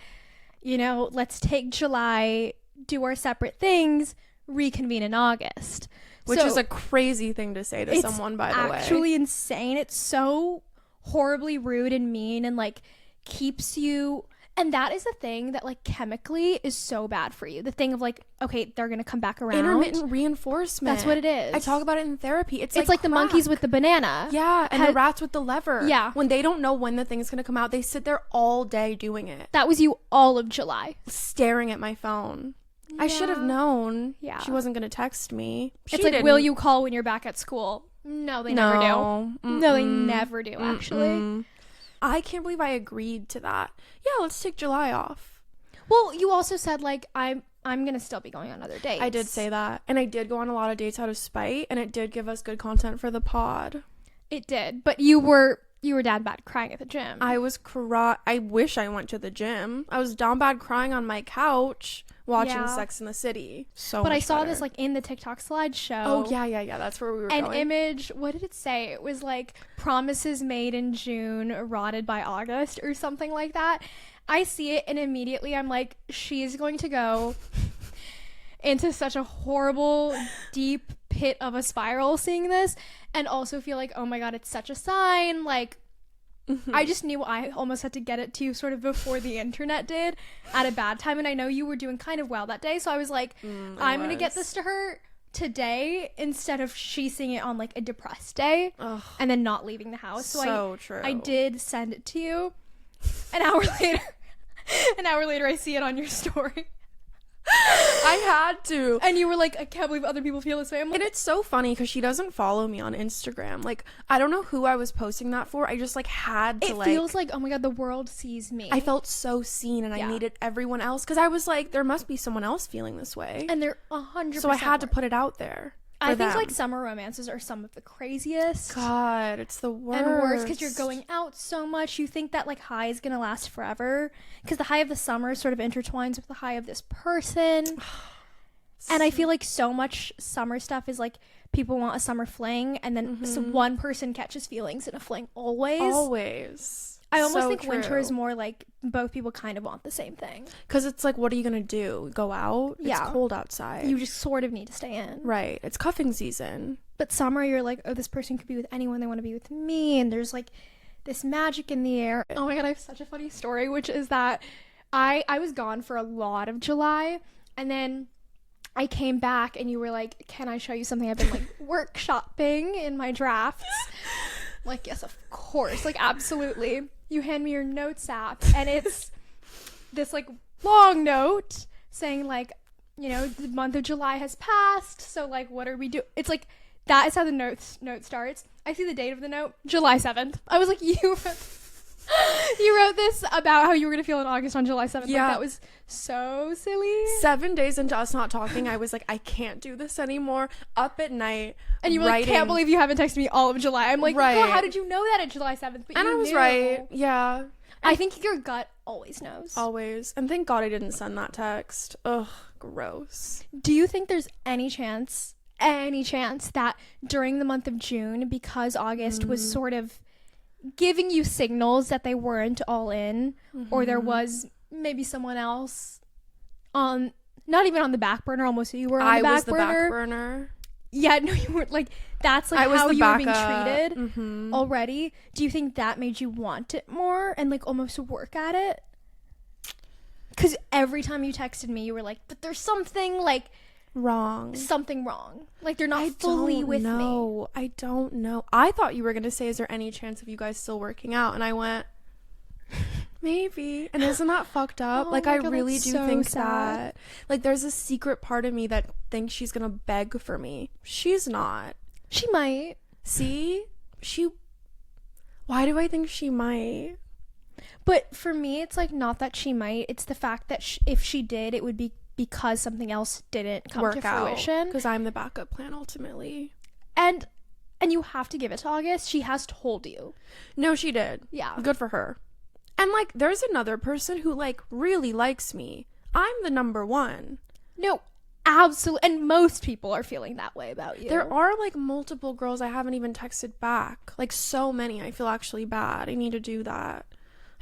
you know, let's take July, do our separate things, reconvene in August. Which is a crazy thing to say to someone, by the way. It's actually insane. It's so horribly rude and mean, and like keeps you, And that is the thing that, like, chemically is so bad for you. The thing of, like, okay, they're gonna come back around. Intermittent reinforcement. That's what it is. I talk about it in therapy. It's like the monkeys with the banana. Yeah, and the rats with the lever. Yeah. When they don't know when the thing's gonna come out, they sit there all day doing it. That was you all of July. Staring at my phone. Yeah. I should have known. Yeah. She wasn't gonna text me. It's like, will you call when you're back at school? No, they never do. Mm-mm. No, they never do, actually. Mm-mm. I can't believe I agreed to that. Yeah, let's take July off. Well, you also said, like, I'm gonna still be going on other dates. I did say that. And I did go on a lot of dates out of spite, and it did give us good content for the pod. It did. But you were down bad crying at the gym. I wish I went to the gym. I was down bad crying on my couch watching Sex in the City. But I saw this, like, in the TikTok slideshow. Oh, yeah. That's where we were going. An image, what did it say? It was like, promises made in June, rotted by August, or something like that. I see it, and immediately I'm like, she is going to go into such a horrible, deep pit of a spiral seeing this, and also feel like, oh my god, it's such a sign. Like, I just knew I almost had to get it to you sort of before the internet did at a bad time, and I know you were doing kind of well that day, so I was like, I'm gonna get this to her today instead of she seeing it on, like, a depressed day. Ugh, and then not leaving the house. So true. I did send it to you. An hour later I see it on your story. I had to. And you were like, I can't believe other people feel this way. I'm like, And it's so funny because she doesn't follow me on Instagram. Like, I don't know who I was posting that for. I just, like, had to, it feels like, oh my god, the world sees me. I felt so seen, and I needed everyone else, because I was like, there must be someone else feeling this way. And they're 100%. So I had to put it out there. I think, like, summer romances are some of the craziest. God, it's the worst. And worse because you're going out so much. You think that, like, high is going to last forever. Because the high of the summer sort of intertwines with the high of this person. And I feel like so much summer stuff is, like, people want a summer fling. And then one person catches feelings in a fling always. Always. I almost So think true. winter is more like both people kind of want the same thing. Because it's like, what are you going to do? Go out? Yeah. It's cold outside. You just sort of need to stay in. Right. It's cuffing season. But summer, you're like, oh, this person could be with anyone. They want to be with me. And there's, like, this magic in the air. Oh my god, I have such a funny story, which is that I was gone for a lot of July. And then I came back and you were like, can I show you something I've been, like, workshopping in my drafts? Like, yes, of course. Like, absolutely. You hand me your notes app, and it's this, like, long note saying, like, you know, the month of July has passed, so, like, what are we doing? It's like, that is how the note starts. I see the date of the note, July 7th. I was like, you wrote this about how you were going to feel in August on July 7th. Yeah. Like, that was so silly. 7 days into us not talking, I was like, I can't do this anymore. Up at night, and you were like, can't believe you haven't texted me all of July. I'm like, girl, how did you know that at July 7th? But and you I was knew. right. Yeah. I think your gut always knows. Always. And thank God I didn't send that text. Ugh, gross. Do you think there's any chance that during the month of June, because August was sort of giving you signals that they weren't all in, or there was maybe someone else on, not even on the back burner, almost you were on the back burner. back burner. Yeah, no, you weren't. Like, that's like how you were being treated already. Do you think that made you want it more and, like, almost work at it? Because every time you texted me, you were like, but there's something, like, something wrong. Like, they're not fully with me. I don't know. I thought you were going to say, is there any chance of you guys still working out? And I went, maybe. And isn't that fucked up? Oh like, my I God, really that's do so think sad. that. Like, there's a secret part of me that thinks she's going to beg for me. She's not. She might. See? Why do I think she might? But for me, it's, like, not that she might. It's the fact that if she did, it would be because something else didn't come to fruition. Because I'm the backup plan, ultimately. And you have to give it to August. She has told you. No, she did. Yeah. Good for her. And, like, there's another person who, like, really likes me. I'm the number one. No, absolutely. And most people are feeling that way about you. There are, like, multiple girls I haven't even texted back. Like, so many. I feel actually bad. I need to do that.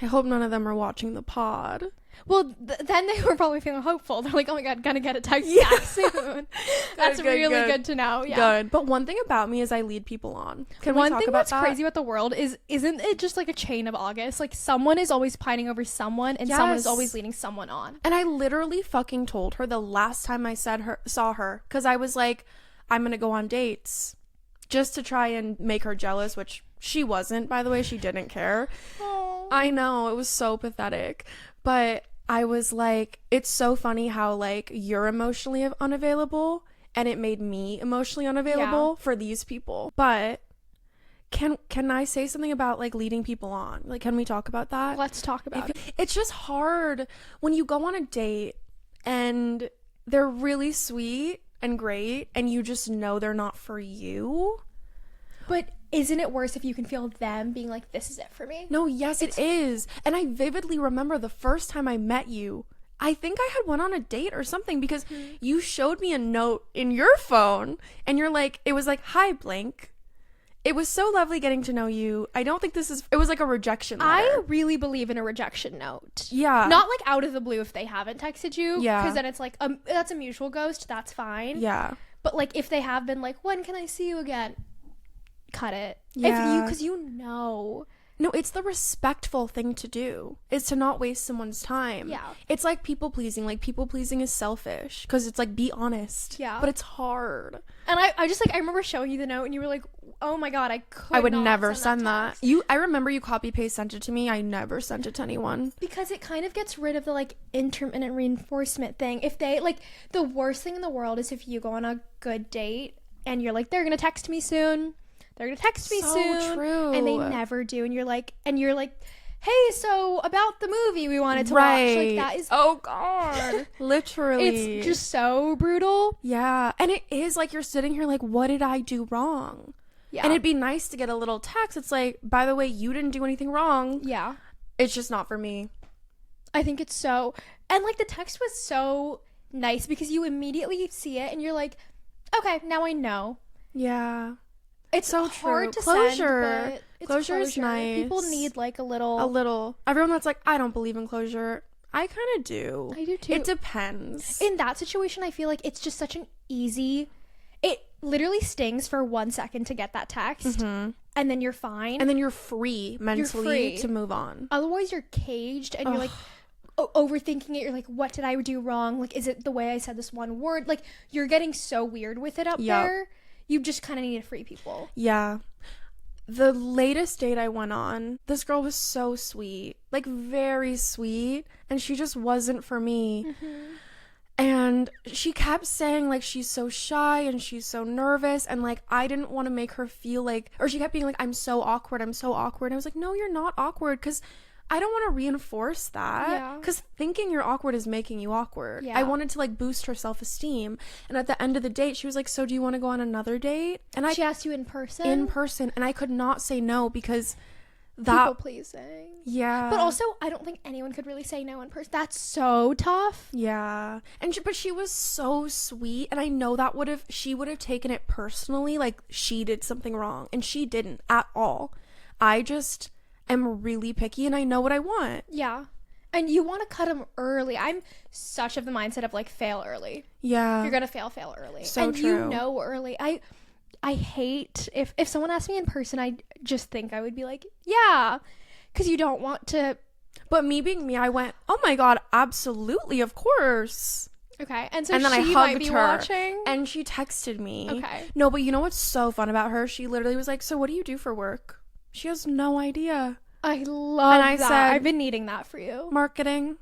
I hope none of them are watching the pod. Well, then they were probably feeling hopeful. They're like, oh my god, gonna get a text back soon. That's really good to know. Yeah. Good. But one thing about me is I lead people on. Can we talk about that? One thing that's crazy about the world is, isn't it just like a chain of August? Like, someone is always pining over someone, and someone is always leading someone on. And I literally fucking told her the last time I saw her, because I was like, I'm gonna go on dates, just to try and make her jealous, which she wasn't, by the way. She didn't care. Aww. I know, it was so pathetic. But I was like, it's so funny how, like, you're emotionally unavailable, and it made me emotionally unavailable for these people. But can I say something about, like, leading people on? Like, can we talk about that? Let's talk about it. It's just hard when you go on a date and they're really sweet and great, and you just know they're not for you. But isn't it worse if you can feel them being like, this is it for me? No, yes, it is. And I vividly remember the first time I met you, I think I had went on a date or something, because you showed me a note in your phone, and you're like, it was like, hi, blank. It was so lovely getting to know you. I don't think it was like a rejection letter. I really believe in a rejection note. Yeah. Not like out of the blue if they haven't texted you. Yeah. Because then it's like, that's a mutual ghost. That's fine. Yeah. But like, if they have been like, when can I see you again? Cut it. Yeah. Because you know. No, it's the respectful thing to do, is to not waste someone's time. Yeah. It's like people pleasing. Like, people pleasing is selfish, because it's like, be honest. Yeah. But it's hard. And I just, like, I remember showing you the note, and you were like, oh my god, I would not never send that. I remember you copy paste sent it to me. I never sent it to anyone. Because it kind of gets rid of the, like, intermittent reinforcement thing. If they, like, the worst thing in the world is if you go on a good date, and you're like, they're gonna text me soon. They're gonna text me soon. So true. And they never do. And you're like, hey, so about the movie we wanted to watch. Like, that is, oh god. Literally. It's just so brutal. Yeah. And it is like, you're sitting here like, what did I do wrong? Yeah. And it'd be nice to get a little text. It's like, by the way, you didn't do anything wrong. Yeah. It's just not for me. I think it's so, and like, the text was so nice because you immediately see it and you're like, okay, now I know. Yeah. It's so hard true. to Closure. send, but it's Closure is nice. People need like a little. Everyone that's like, I don't believe in closure. I kind of do. I do too. It depends. In that situation, I feel like it's just such an easy. It literally stings for 1 second to get that text, and then you're fine, and then you're free mentally to move on. Otherwise, you're caged, and you're like overthinking it. You're like, what did I do wrong? Like, is it the way I said this one word? Like, you're getting so weird with it up there. You just kind of need to free people. Yeah. The latest date I went on, this girl was so sweet, like very sweet, and she just wasn't for me. And she kept saying like she's so shy and she's so nervous, and like I didn't want to make her feel like, or she kept being like, I'm so awkward. And I was like, no, you're not awkward, because I don't want to reinforce that, because thinking you're awkward is making you awkward. I wanted to like boost her self-esteem. And at the end of the date, she was like, so do you want to go on another date? And she asked you in person? In person. And I could not say no, because people pleasing. Yeah. But also, I don't think anyone could really say no in person. That's so tough. Yeah. And but she was so sweet, and I know that she would have taken it personally, like she did something wrong, and she didn't at all. I just am really picky, and I know what I want. Yeah. And you want to cut them early. I'm such of the mindset of like, fail early. Yeah. If you're gonna fail early. So and true. You know early. I hate if someone asked me in person, I just think I would be like, yeah, because you don't want to. But me being me, I went, oh my god, absolutely, of course. Okay. And so and then she I hugged might be her, watching. and she texted me. Okay. No, but you know what's so fun about her? She literally was like, so what do you do for work? She has no idea. I love that. Said, I've been needing that for you. Marketing.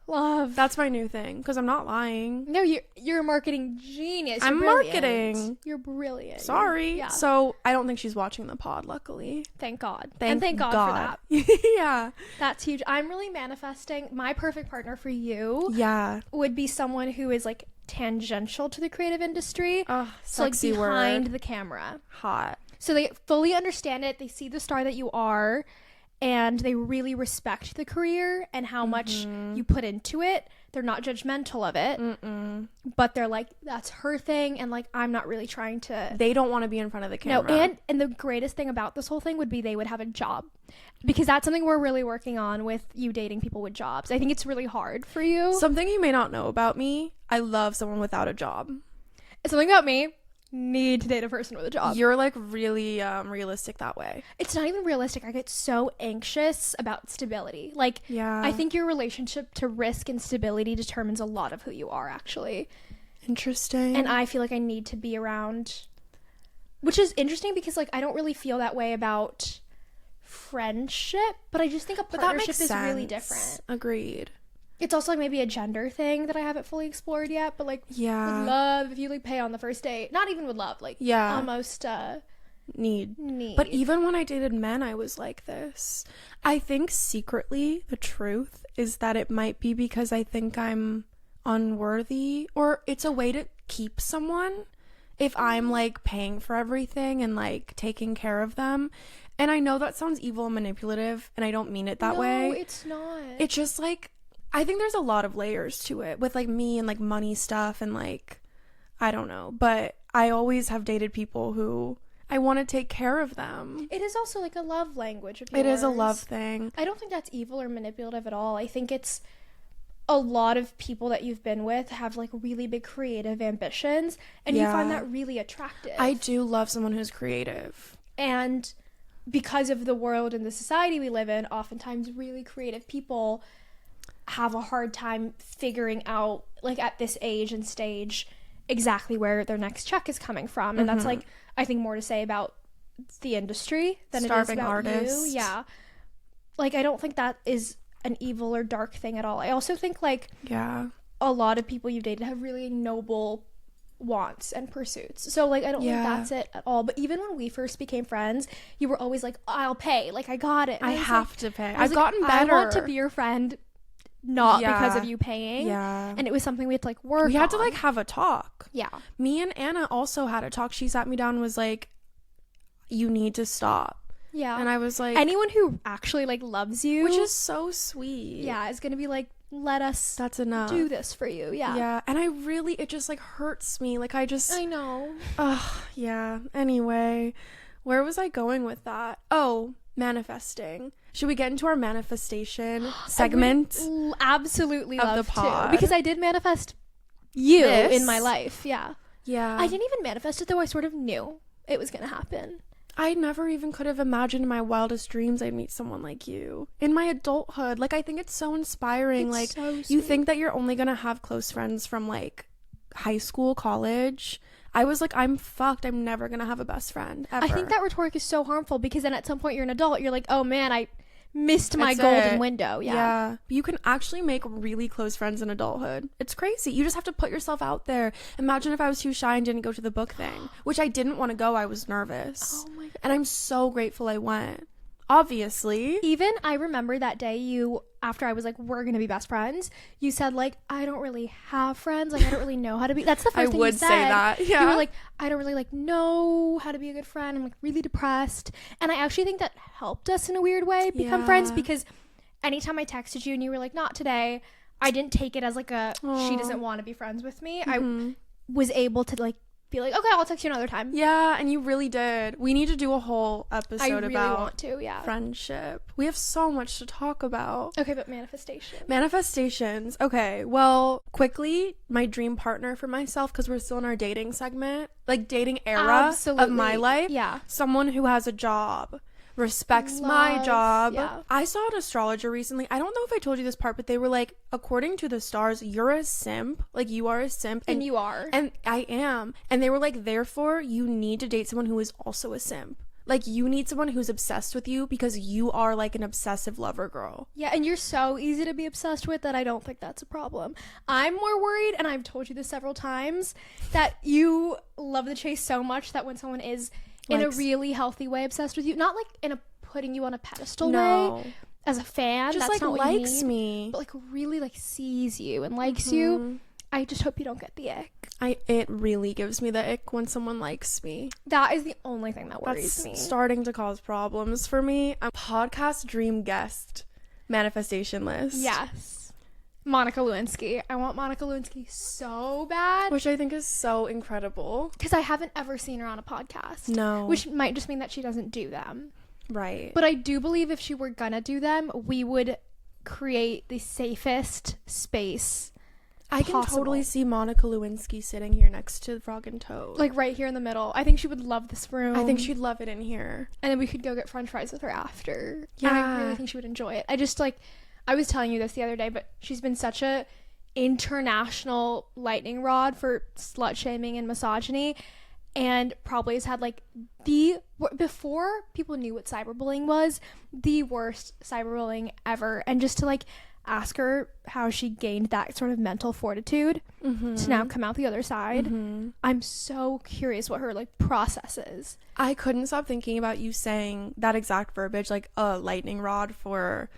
Love. That's my new thing, because I'm not lying. No, you're a marketing genius. I'm marketing. You're brilliant. Sorry. Yeah. So I don't think she's watching the pod, luckily. Thank God. Thank God for that. Yeah. That's huge. I'm really manifesting. My perfect partner for you would be someone who is like tangential to the creative industry. So like behind the camera. Hot. So they fully understand it. They see the star that you are, and they really respect the career and how much you put into it. They're not judgmental of it. Mm-mm. But they're like, that's her thing, and like, I'm not really trying to. They don't want to be in front of the camera. No, and the greatest thing about this whole thing would be they would have a job, because that's something we're really working on with you dating people with jobs. I think it's really hard for you. Something you may not know about me, I love someone without a job. Something about me, need to date a person with a job. You're like really realistic that way. It's not even realistic. I get so anxious about stability. Like, yeah, I think your relationship to risk and stability determines a lot of who you are, actually. Interesting. And I feel like I need to be around, which is interesting because like I don't really feel that way about friendship, but I just think a partnership is really different. Agreed. It's also like maybe a gender thing that I haven't fully explored yet, but like would love if you like pay on the first date. Not even would love, like almost need. But even when I dated men, I was like this. I think secretly the truth is that it might be because I think I'm unworthy, or it's a way to keep someone if I'm like paying for everything and like taking care of them. And I know that sounds evil and manipulative, and I don't mean it that way. No, it's not. It's just like, I think there's a lot of layers to it with like me and like money stuff and like, I don't know, but I always have dated people who I want to take care of them. It is also like a love language of yours. It is a love thing. I don't think that's evil or manipulative at all. I think it's a lot of people that you've been with have like really big creative ambitions, and you find that really attractive. I do love someone who's creative. And because of the world and the society we live in, oftentimes really creative people have a hard time figuring out, like at this age and stage, exactly where their next check is coming from. And that's like, I think, more to say about the industry than Starving it is about artists. you. Yeah. Like, I don't think that is an evil or dark thing at all. I also think like a lot of people you've dated have really noble wants and pursuits. So like I don't think that's it at all. But even when we first became friends, you were always like, I'll pay. Like I got it. And I have like, to pay. I've gotten better. I want to be your friend, not because of you paying. Yeah. And it was something we had to like work on. We had to like have a talk. Yeah. Me and Anna also had a talk. She sat me down and was like, you need to stop. Yeah. And I was like, anyone who actually like loves you, which is so sweet. Yeah, is gonna be like, let us that's enough. Do this for you. Yeah. Yeah. And I really, it just like hurts me. Like I know. Yeah. Anyway, where was I going with that? Oh, manifesting. Should we get into our manifestation segment? Absolutely of love the pod. to, because I did manifest you in my life. Yeah. Yeah. I didn't even manifest it though. I sort of knew it was gonna happen. I never even could have imagined in my wildest dreams I'd meet someone like you in my adulthood. Like I think it's so inspiring. It's like so sweet. You think that you're only gonna have close friends from like high school, college. I was like, I'm fucked. I'm never gonna have a best friend ever. I think that rhetoric is so harmful because then at some point you're an adult. You're like, oh man, I missed my golden window. Yeah. You can actually make really close friends in adulthood. It's crazy. You just have to put yourself out there. Imagine if I was too shy and didn't go to the book thing, which I didn't want to go. I was nervous. Oh my God. And I'm so grateful I went. Obviously. Even I remember that day after I was like, we're gonna be best friends, you said like, I don't really have friends, like I don't really know how to be. That's the first thing you said. I would say that. Yeah. You were like, I don't really like know how to be a good friend. I'm like really depressed. And I actually think that helped us in a weird way become friends, because anytime I texted you and you were like, not today, I didn't take it as like she doesn't want to be friends with me. I was able to like be like, okay, I'll text you another time. Yeah, and you really did. We need to do a whole episode about friendship. We have so much to talk about. Okay, but manifestations. Okay, well, quickly, my dream partner for myself, because we're still in our dating segment, like dating era of my life. Yeah. Someone who has a job, respects my job. I saw an astrologer recently. I don't know if I told you this part, but they were like, according to the stars, you're a simp. Like you are a simp. And you are. And I am. And they were like, therefore you need to date someone who is also a simp. Like you need someone who's obsessed with you because you are like an obsessive lover girl. Yeah, and you're so easy to be obsessed with that I don't think that's a problem. I'm more worried, and I've told you this several times, that you love the chase so much that when someone is in a really healthy way obsessed with you, not like in a putting you on a pedestal way as a fan, just that's like not what likes you need, me, but like really like sees you and likes you. I just hope you don't get the ick. It really gives me the ick when someone likes me. That is the only thing that worries me. Starting to cause problems for me. A podcast dream guest manifestation list. Yes. Monica Lewinsky. I want Monica Lewinsky so bad. Which I think is so incredible. Because I haven't ever seen her on a podcast. No. Which might just mean that she doesn't do them. Right. But I do believe if she were gonna do them, we would create the safest space I can possible. totally see Monica Lewinsky sitting here next to Frog and Toad. Like right here in the middle. I think she would love this room. I think she'd love it in here. And then we could go get french fries with her after. Yeah. And I really think she would enjoy it. I just like, I was telling you this the other day, but she's been such a international lightning rod for slut shaming and misogyny, and probably has had like before people knew what cyberbullying was, the worst cyberbullying ever. And just to like ask her how she gained that sort of mental fortitude to now come out the other side. I'm so curious what her like process is. I couldn't stop thinking about you saying that exact verbiage, like a lightning rod for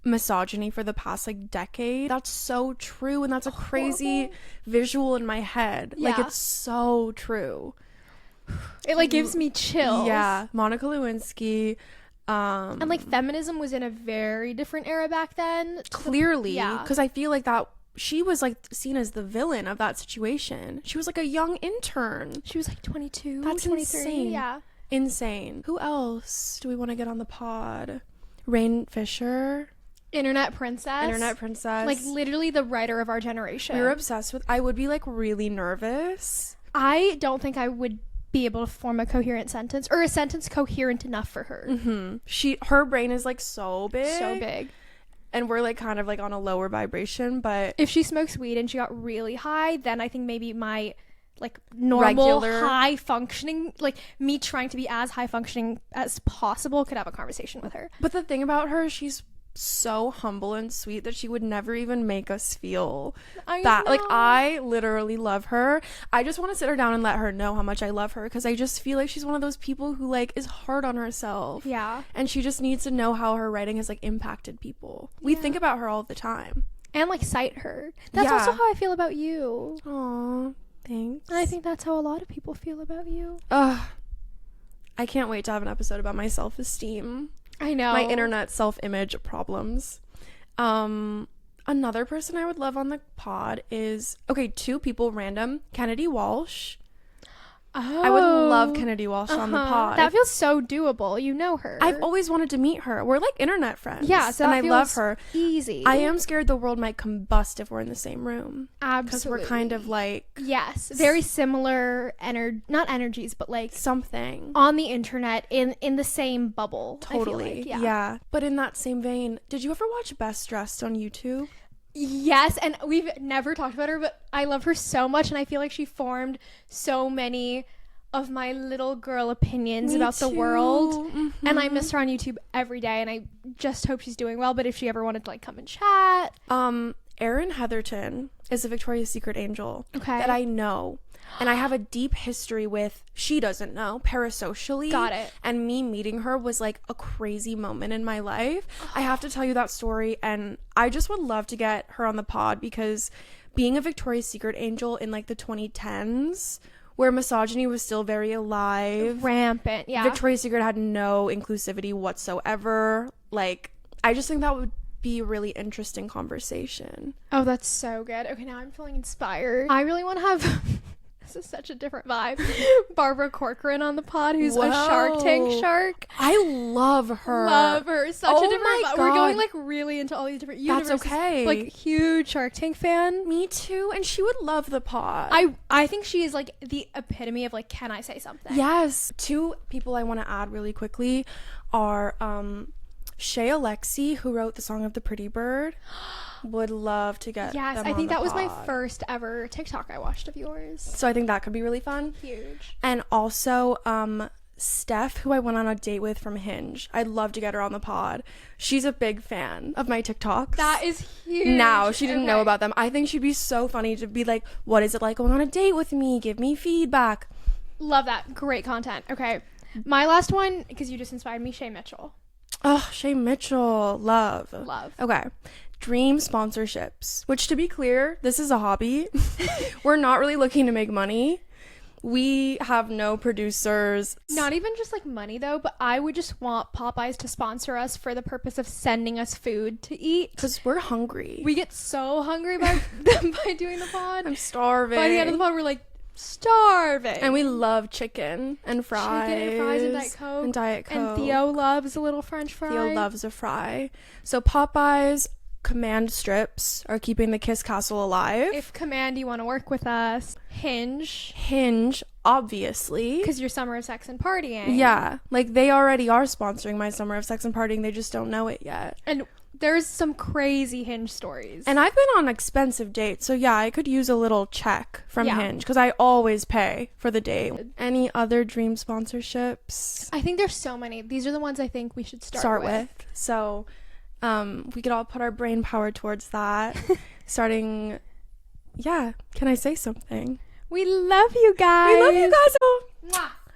misogyny for the past like decade. That's so true, and that's a crazy visual in my head. Yeah. Like, it's so true. It like gives me chills. Yeah, Monica Lewinsky. And like feminism was in a very different era back then. Clearly, Yeah. because I feel like that she was like seen as the villain of that situation. She was like a young intern. She was like 22. That's 23. insane. Yeah. Insane. Who else do we want to get on the pod? Rain Fisher. Internet princess. Like literally the writer of our generation. We were obsessed with. I would be like really nervous. I don't think I would be able to form a coherent sentence or a sentence coherent enough for her. Her brain is like so big. So big. And we're like kind of like on a lower vibration, but If she smokes weed and she got really high, then I think maybe my like normal high functioning, like me trying to be as high functioning as possible, could have a conversation with her. But the thing about her, she's so humble and sweet that she would never even make us feel that. Like, I literally love her. I just want to sit her down and let her know how much I love her, because I just feel like she's one of those people who like is hard on herself. Yeah. And she just needs to know how her writing has like impacted people. We think about her all the time. And like cite her. That's Yeah. also how I feel about you. Aw, thanks. And I think that's how a lot of people feel about you. I can't wait to have an episode about my self-esteem. I know. My internet self-image problems. Another person I would love on the pod is, okay, two people random. Kennedy Walsh. I would love Kennedy Walsh on the pod. That feels so doable. You know her. I've always wanted to meet her. We're like internet friends. Yeah, so and that I feels love her. Easy. I am scared the world might combust if we're in the same room. Absolutely. Because we're kind of like... Yes. Very similar, not energies, but like... something. On the internet, in the same bubble. Totally. I feel like. Yeah. But in that same vein, did you ever watch Best Dressed on YouTube? Yes, and we've never talked about her, but I love her so much, and I feel like she formed so many of my little girl opinions about the world. And I miss her on YouTube every day, and I just hope she's doing well. But if she ever wanted to like come and chat, Erin Heatherton is a Victoria's Secret angel that I know, and I have a deep history with. She doesn't know, parasocially. Got it. And me meeting her was like a crazy moment in my life. I have to tell you that story, and I just would love to get her on the pod, because being a Victoria's Secret angel in like the 2010s, where misogyny was still very alive, rampant, yeah, Victoria's Secret had no inclusivity whatsoever. Like, I just think that would be a really interesting conversation. Oh, that's so good. Okay, now I'm feeling inspired. I really want to have this is such a different vibe. Barbara Corcoran on the pod, who's a Shark Tank shark. I love her. Such a different vibe. We're going like really into all these different universes. That's okay. Like, huge Shark Tank fan. Me too. And she would love the pod. I think she is like the epitome of like, can I say something? Yes. Two people I want to add really quickly are Shay Alexi, who wrote the song of the Pretty Bird. Would love to get Yes, them I think on that the was my pod. first ever TikTok I watched of yours. So I think that could be really fun. Huge. And also Steph, who I went on a date with from Hinge. I'd love to get her on the pod. She's a big fan of my TikToks. That is huge. Now, she didn't know about them. I think she'd be so funny to be like, what is it like going on a date with me? Give me feedback. Love that. Great content. Okay. My last one, because you just inspired me, Shay Mitchell. Oh, Shay Mitchell. Love. Okay. Dream sponsorships. Which, to be clear, this is a hobby. We're not really looking to make money. We have no producers. Not even just like money though, but I would just want Popeyes to sponsor us for the purpose of sending us food to eat. Because we're hungry. We get so hungry by doing the pod. I'm starving. By the end of the pod, we're like starving. And we love chicken and fries. Chicken and fries and Diet Coke. And Diet Coke. And Theo loves a little French fry. Theo loves a fry. So Popeyes Command strips are keeping the Kiss Castle alive. If Command, you want to work with us, Hinge, obviously. Because your summer of sex and partying. Yeah. Like, they already are sponsoring my summer of sex and partying. They just don't know it yet. And there's some crazy Hinge stories. And I've been on expensive dates. So, yeah, I could use a little check from Hinge. Because I always pay for the date. Any other dream sponsorships? I think there's so many. These are the ones I think we should start with. So... we could all put our brain power towards that. Starting, can I say something? We love you guys. We love you guys. Mwah.